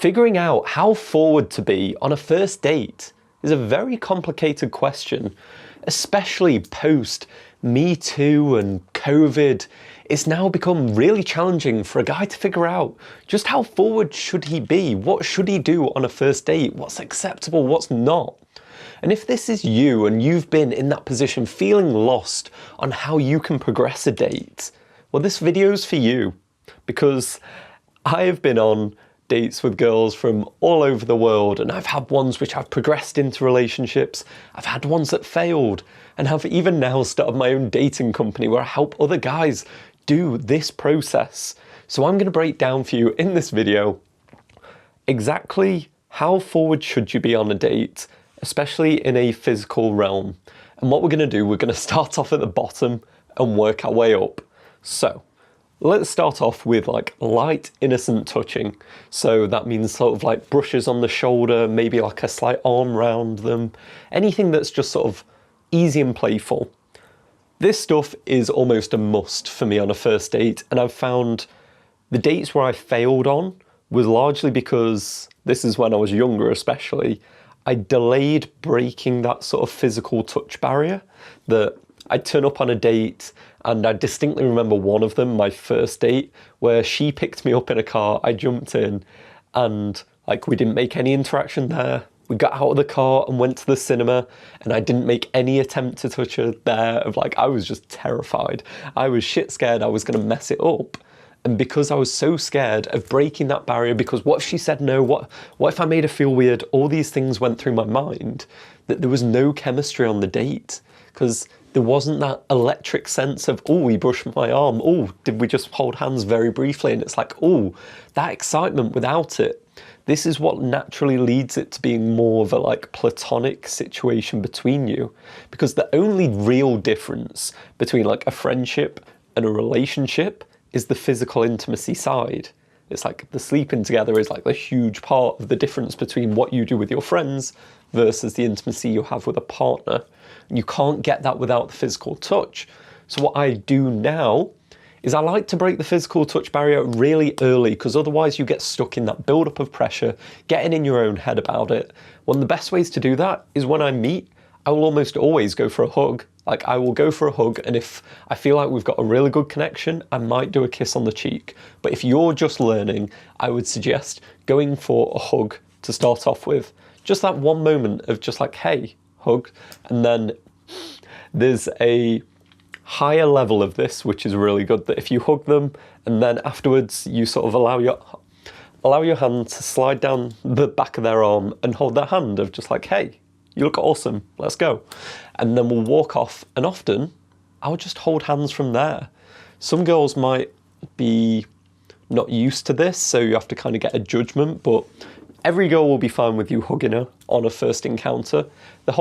Figuring out how forward to be on a first date is a very complicated question, especially post Me Too and COVID. It's now become really challenging for a guy to figure out just how forward should he be, what should he do on a first date, what's acceptable, what's not. And if this is you and you've been in that position feeling lost on how you can progress a date, well, this video's for you, because I have been on dates with girls from all over the world, and I've had ones which I've progressed into relationships, I've had ones that failed, and have even now started my own dating company where I help other guys do this process. So I'm going to break down for you in this video exactly how forward should you be on a date, especially in a physical realm. And what we're going to do, we're going to start off at the bottom and work our way up. So let's start off with like light, innocent touching. So that means sort of like brushes on the shoulder, maybe like a slight arm round them, anything that's just sort of easy and playful. This stuff is almost a must for me on a first date, and I've found the dates where I failed on was largely because, this is when I was younger especially, I delayed breaking that sort of physical touch barrier. That I'd turn up on a date, and I distinctly remember one of them, my first date, where she picked me up in a car, I jumped in, and like we didn't make any interaction there. We got out of the car and went to the cinema, and I didn't make any attempt to touch her there. Of like, I was just terrified. I was shit scared I was gonna mess it up. And because I was so scared of breaking that barrier, because what if she said no, what if I made her feel weird, all these things went through my mind, that there was no chemistry on the date. Because there wasn't that electric sense of, oh, he brushed my arm, oh, did we just hold hands very briefly? And it's like, oh, that excitement without it. This is what naturally leads it to being more of a like platonic situation between you. Because the only real difference between like a friendship and a relationship is the physical intimacy side. It's like the sleeping together is like the huge part of the difference between what you do with your friends versus the intimacy you have with a partner. You can't get that without the physical touch. So what I do now is I like to break the physical touch barrier really early, because otherwise you get stuck in that buildup of pressure, getting in your own head about it. One of the best ways to do that is when I meet, I will almost always go for a hug. Like I will go for a hug, and if I feel like we've got a really good connection, I might do a kiss on the cheek. But if you're just learning, I would suggest going for a hug to start off with. Just that one moment of just like, hey, hug. And then there's a higher level of this, which is really good, that if you hug them and then afterwards you sort of allow your hand to slide down the back of their arm and hold their hand of just like, hey, you look awesome, let's go. And then we'll walk off, and often I'll just hold hands from there. Some girls might be not used to this, so you have to kind of get a judgment, but every girl will be fine with you hugging her on a first encounter. The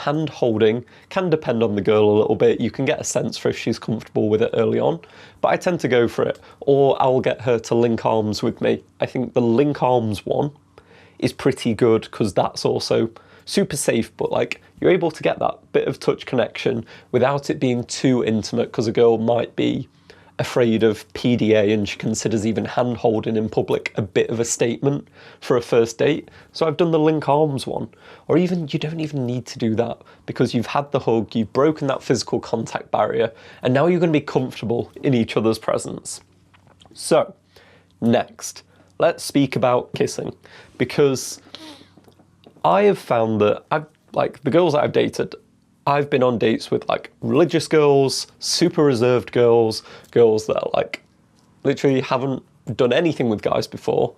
hand holding can depend on the girl a little bit. You can get a sense for if she's comfortable with it early on, but I tend to go for it. Or I'll get her to link arms with me. I think the link arms one is pretty good, because that's also super safe, but like you're able to get that bit of touch connection without it being too intimate, because a girl might be afraid of PDA and she considers even hand holding in public a bit of a statement for a first date. So I've done the link arms one. Or even, you don't even need to do that, because you've had the hug, you've broken that physical contact barrier, and now you're going to be comfortable in each other's presence. So next, let's speak about kissing, because I have found that like the girls that I've dated, I've been on dates with like religious girls, super reserved girls, girls that like literally haven't done anything with guys before.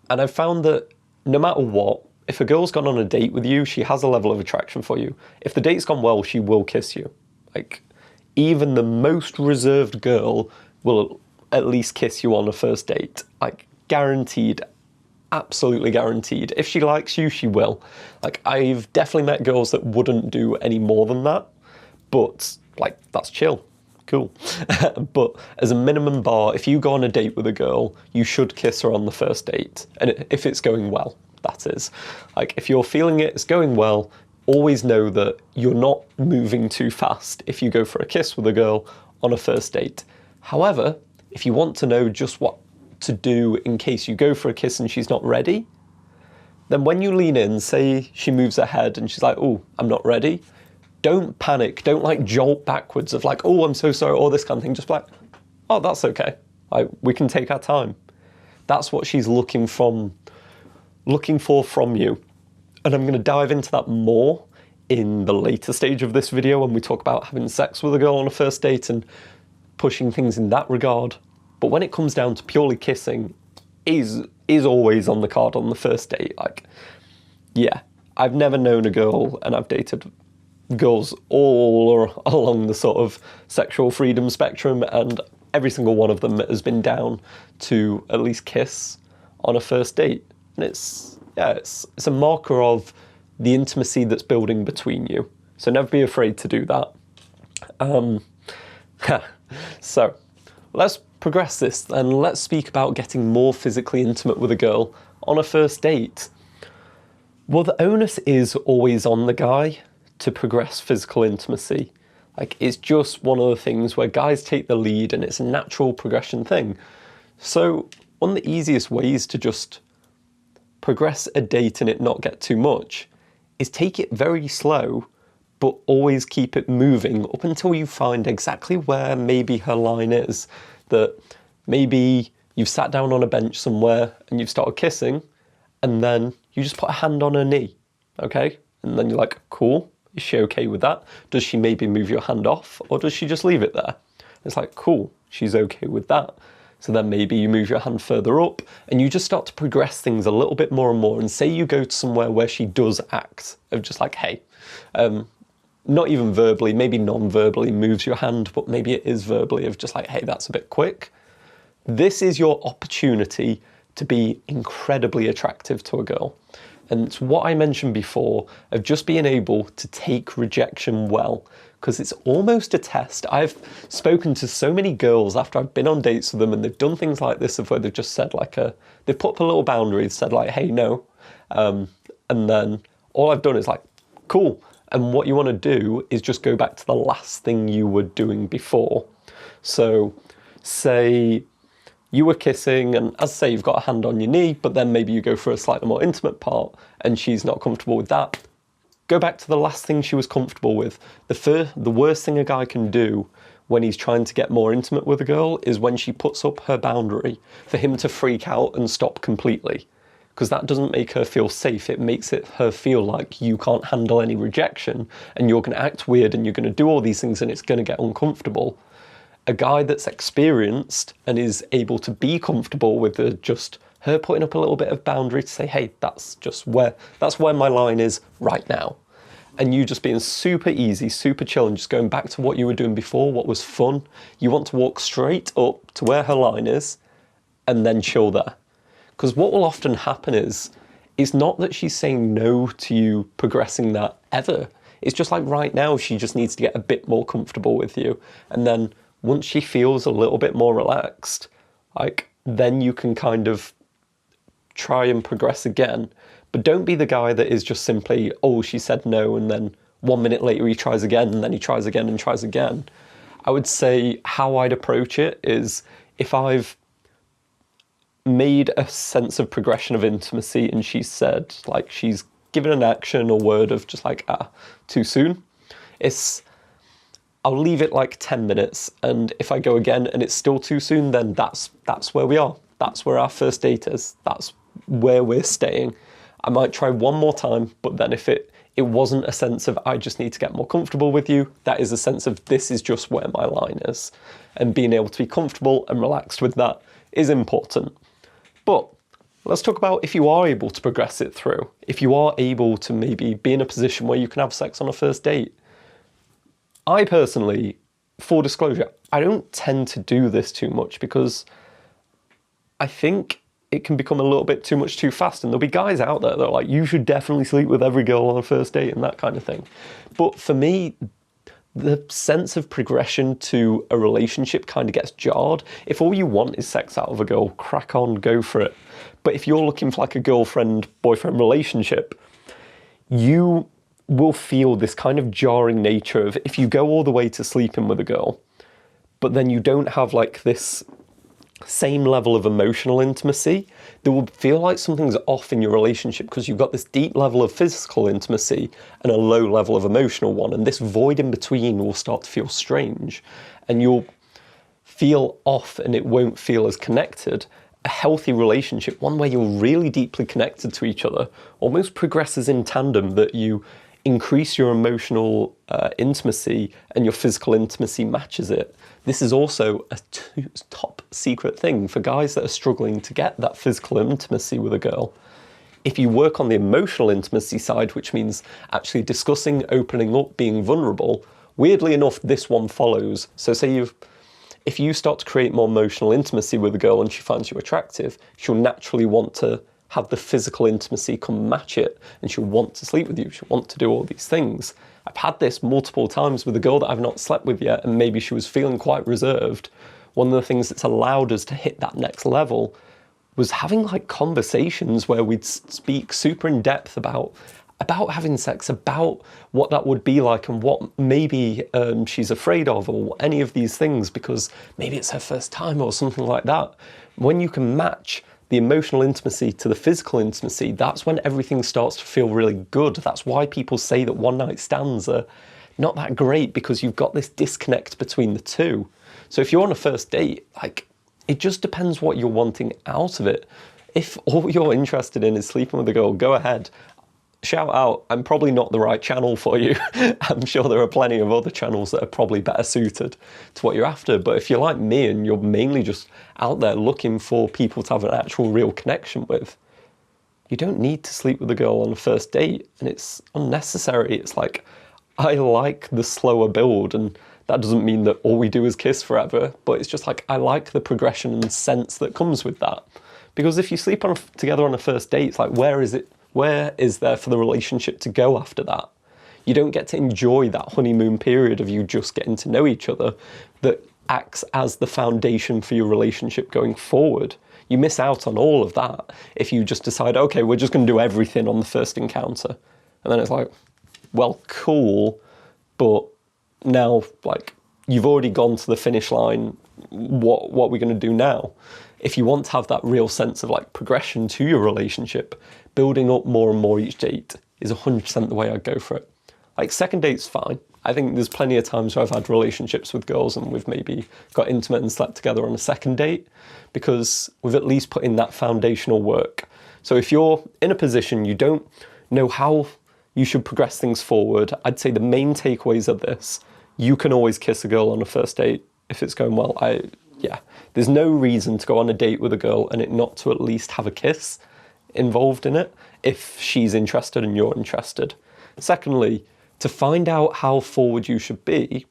And I've found that no matter what, if a girl's gone on a date with you, she has a level of attraction for you. If the date's gone well, she will kiss you. Like even the most reserved girl will at least kiss you on a first date. Like guaranteed. Absolutely guaranteed. If she likes you, she will. Like I've definitely met girls that wouldn't do any more than that, but like that's chill, cool. But as a minimum bar, if you go on a date with a girl, you should kiss her on the first date, and if it's going well, that is. Like if you're feeling it's going well, always know that you're not moving too fast if you go for a kiss with a girl on a first date. However, if you want to know just what to do in case you go for a kiss and she's not ready, then when you lean in, say she moves her head and she's like, oh, I'm not ready, don't panic. Don't like jolt backwards of like, oh, I'm so sorry, all this kind of thing. Just like, oh, that's okay. We can take our time. That's what she's looking for from you. And I'm going to dive into that more in the later stage of this video when we talk about having sex with a girl on a first date and pushing things in that regard. But when it comes down to purely kissing, is always on the card on the first date. Like, yeah, I've never known a girl, and I've dated girls all along the sort of sexual freedom spectrum, and every single one of them has been down to at least kiss on a first date. And it's a marker of the intimacy that's building between you. So never be afraid to do that. So let's progress this and let's speak about getting more physically intimate with a girl on a first date. Well, the onus is always on the guy to progress physical intimacy. Like, it's just one of the things where guys take the lead and it's a natural progression thing. So one of the easiest ways to just progress a date and it not get too much is take it very slow, but always keep it moving up until you find exactly where maybe her line is. That maybe you've sat down on a bench somewhere and you've started kissing, and then you just put a hand on her knee, okay? And then you're like, cool, is she okay with that? Does she maybe move your hand off, or does she just leave it there? It's like, cool, she's okay with that. So then maybe you move your hand further up and you just start to progress things a little bit more and more. And say you go to somewhere where she does act of just like, hey, not even verbally, maybe non-verbally moves your hand, but maybe it is verbally of just like, hey, that's a bit quick. This is your opportunity to be incredibly attractive to a girl. And it's what I mentioned before of just being able to take rejection well, because it's almost a test. I've spoken to so many girls after I've been on dates with them and they've done things like this of where they've just said like they've put up a little boundary, said like, hey, no. And then all I've done is like, cool. And what you want to do is just go back to the last thing you were doing before. So say you were kissing and as I say, you've got a hand on your knee, but then maybe you go for a slightly more intimate part and she's not comfortable with that. Go back to the last thing she was comfortable with. The worst thing a guy can do when he's trying to get more intimate with a girl is when she puts up her boundary for him to freak out and stop completely. Because that doesn't make her feel safe. It makes her feel like you can't handle any rejection and you're going to act weird and you're going to do all these things and it's going to get uncomfortable. A guy that's experienced and is able to be comfortable with just her putting up a little bit of boundary to say, hey, that's where my line is right now. And you just being super easy, super chill and just going back to what you were doing before, what was fun. You want to walk straight up to where her line is and then chill there. Because what will often happen is not that she's saying no to you progressing that ever. It's just like right now, she just needs to get a bit more comfortable with you. And then once she feels a little bit more relaxed, like then you can kind of try and progress again. But don't be the guy that is just simply, oh, she said no, and then 1 minute later he tries again, and then he tries again and tries again. I would say how I'd approach it is if I've made a sense of progression of intimacy and she said, like she's given an action or word of just like, too soon, I'll leave it like 10 minutes. And if I go again and it's still too soon, then that's where we are. That's where our first date is. That's where we're staying. I might try one more time, but then if it wasn't a sense of I just need to get more comfortable with you, that is a sense of this is just where my line is. And being able to be comfortable and relaxed with that is important. But let's talk about if you are able to progress it through. If you are able to maybe be in a position where you can have sex on a first date. I personally, full disclosure, I don't tend to do this too much because I think it can become a little bit too much too fast. And there'll be guys out there that are like, you should definitely sleep with every girl on a first date and that kind of thing. But for me, the sense of progression to a relationship kind of gets jarred. If all you want is sex out of a girl, crack on, go for it. But if you're looking for like a girlfriend-boyfriend relationship, you will feel this kind of jarring nature of if you go all the way to sleeping with a girl, but then you don't have like this same level of emotional intimacy, there will feel like something's off in your relationship because you've got this deep level of physical intimacy and a low level of emotional one, and this void in between will start to feel strange and you'll feel off and it won't feel as connected. A healthy relationship, one where you're really deeply connected to each other, almost progresses in tandem, that you increase your emotional intimacy and your physical intimacy matches it. This is also a top secret thing for guys that are struggling to get that physical intimacy with a girl. If you work on the emotional intimacy side, which means actually discussing, opening up, being vulnerable, weirdly enough, this one follows. So say if you start to create more emotional intimacy with a girl and she finds you attractive, she'll naturally want to have the physical intimacy come match it, and she'll want to sleep with you, she'll want to do all these things. I've had this multiple times with a girl that I've not slept with yet, and maybe she was feeling quite reserved. One of the things that's allowed us to hit that next level was having like conversations where we'd speak super in depth about having sex, about what that would be like and what maybe she's afraid of, or any of these things, because maybe it's her first time or something like that. When you can match the emotional intimacy to the physical intimacy, that's when everything starts to feel really good. That's why people say that one night stands are not that great, because you've got this disconnect between the two. So if you're on a first date, like, it just depends what you're wanting out of it. If all you're interested in is sleeping with a girl, go ahead. Shout out, I'm probably not the right channel for you. I'm sure there are plenty of other channels that are probably better suited to what you're after. But if you're like me and you're mainly just out there looking for people to have an actual real connection with, you don't need to sleep with a girl on a first date, and it's unnecessary. It's like, I like the slower build, and that doesn't mean that all we do is kiss forever, but it's just like, I like the progression and sense that comes with that. Because if you sleep together on a first date, it's like, where is there for the relationship to go after that? You don't get to enjoy that honeymoon period of you just getting to know each other that acts as the foundation for your relationship going forward. You miss out on all of that if you just decide, okay, we're just going to do everything on the first encounter. And then it's like, well, cool, but now, like, you've already gone to the finish line. What are we going to do now? If you want to have that real sense of like progression to your relationship, building up more and more each date is 100% the way I'd go for it. Like, second date's fine. I think there's plenty of times where I've had relationships with girls and we've maybe got intimate and slept together on a second date, because we've at least put in that foundational work. So if you're in a position you don't know how you should progress things forward, I'd say the main takeaways are this: you can always kiss a girl on a first date if it's going well. There's no reason to go on a date with a girl and it not to at least have a kiss involved in it if she's interested and you're interested. Secondly, to find out how forward you should be,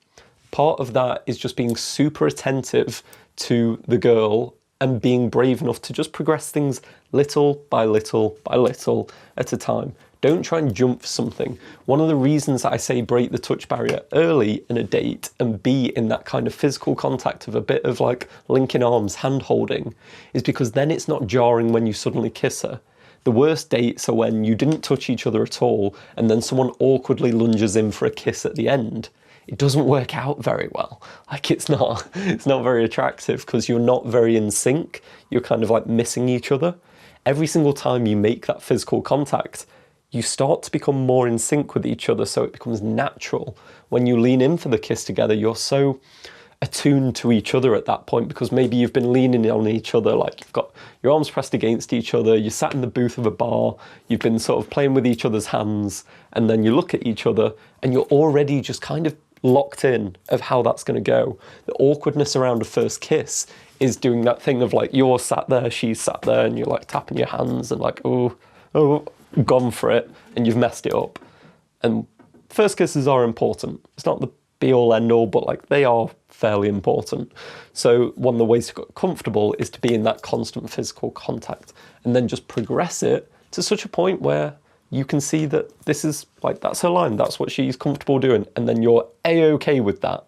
part of that is just being super attentive to the girl and being brave enough to just progress things little by little by little at a time. Don't try and jump for something. One of the reasons that I say break the touch barrier early in a date and be in that kind of physical contact of a bit of like linking arms, hand holding, is because then it's not jarring when you suddenly kiss her. The worst dates are when you didn't touch each other at all and then someone awkwardly lunges in for a kiss at the end. It doesn't work out very well. Like, it's not very attractive because you're not very in sync. You're kind of like missing each other. Every single time you make that physical contact, you start to become more in sync with each other, so it becomes natural. When you lean in for the kiss together, you're so attuned to each other at that point, because maybe you've been leaning on each other, like you've got your arms pressed against each other, you sat in the booth of a bar, you've been sort of playing with each other's hands, and then you look at each other and you're already just kind of locked in of how that's going to go. The awkwardness around a first kiss is doing that thing of like, you're sat there, she's sat there, and you're like tapping your hands and like, oh, gone for it, and you've messed it up. And first kisses are important. It's not the be all end all, but like, they are fairly important. So one of the ways to get comfortable is to be in that constant physical contact, and then just progress it to such a point where you can see that this is like, that's her line, that's what she's comfortable doing, and then you're a-okay with that.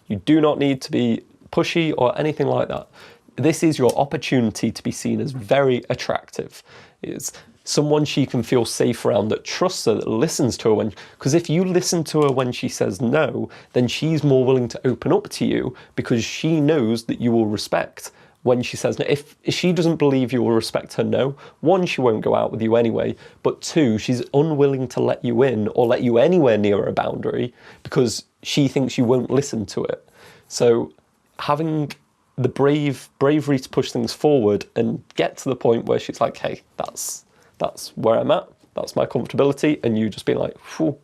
You do not need to be pushy or anything like that. This is your opportunity to be seen as very attractive. It's someone she can feel safe around, that trusts her, that listens to her because if you listen to her when she says no, then she's more willing to open up to you because she knows that you will respect when she says no. If she doesn't believe you will respect her no, one, she won't go out with you anyway, but two, she's unwilling to let you in or let you anywhere near a boundary because she thinks you won't listen to it. So having the bravery to push things forward and get to the point where she's like, hey, that's where I'm at, that's my comfortability, and you just be like, phew,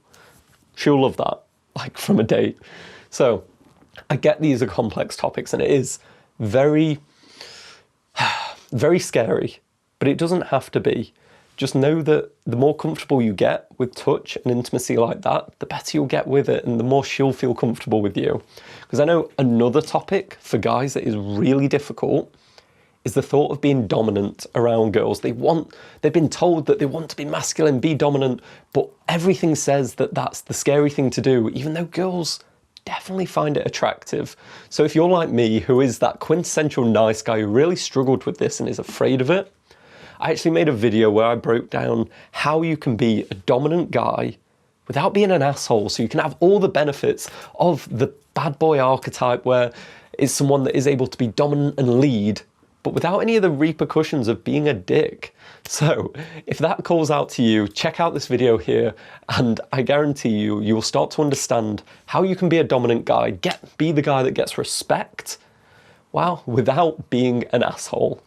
she'll love that, like from a date. So I get these are complex topics, and it is very, very scary, but it doesn't have to be. Just know that the more comfortable you get with touch and intimacy like that, the better you'll get with it and the more she'll feel comfortable with you. Because I know another topic for guys that is really difficult is the thought of being dominant around girls. They've been told that they want to be masculine, be dominant, but everything says that that's the scary thing to do, even though girls definitely find it attractive. So if you're like me, who is that quintessential nice guy who really struggled with this and is afraid of it, I actually made a video where I broke down how you can be a dominant guy without being an asshole, so you can have all the benefits of the bad boy archetype where it's someone that is able to be dominant and lead, but without any of the repercussions of being a dick. So if that calls out to you, check out this video here, and I guarantee you, you will start to understand how you can be a dominant guy, be the guy that gets respect, well, without being an asshole.